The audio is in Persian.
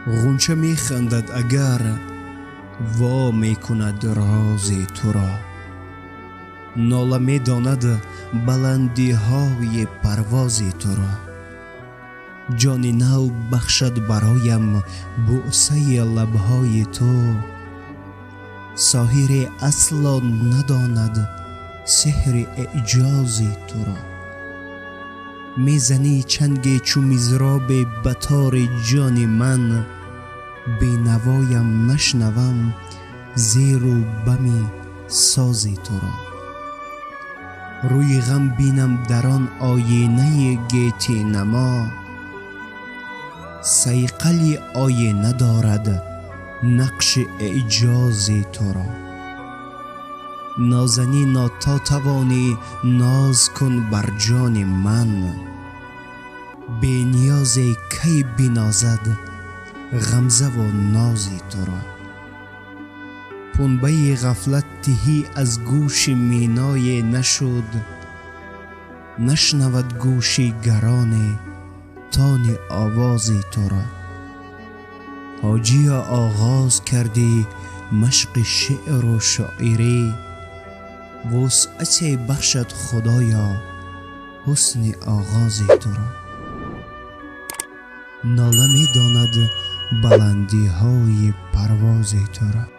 غنچه می خندد اگر وا می کند راز تو را. ناله می داند بلندی های پرواز تو را. جان نو بخشد برایم بوسه لبهای تو. ساحر اصلا نداند سحر اعجاز تو را. میزنی چنگ چو میزراب بتار جان من. بی نوایم نشنوم زیر و بم ساز تو را. روی غم بینم در آن آینه گیتی نما. صیقلی آینه دارد نقش اعجاز تو را. نازنی تا توانی ناز کن بر جان من. بی نیازی کی بنازد غمزه و ناز تو را. پنبه غفلت تهی از گوش مینای نشد. نشنود گوش گران تان آواز تو را. حاجیا آغاز کردی مشق شعر و شاعری. وسعت بخشد خدایا حسن آغاز تو را. ناله می داند بلندی های پرواز تو را.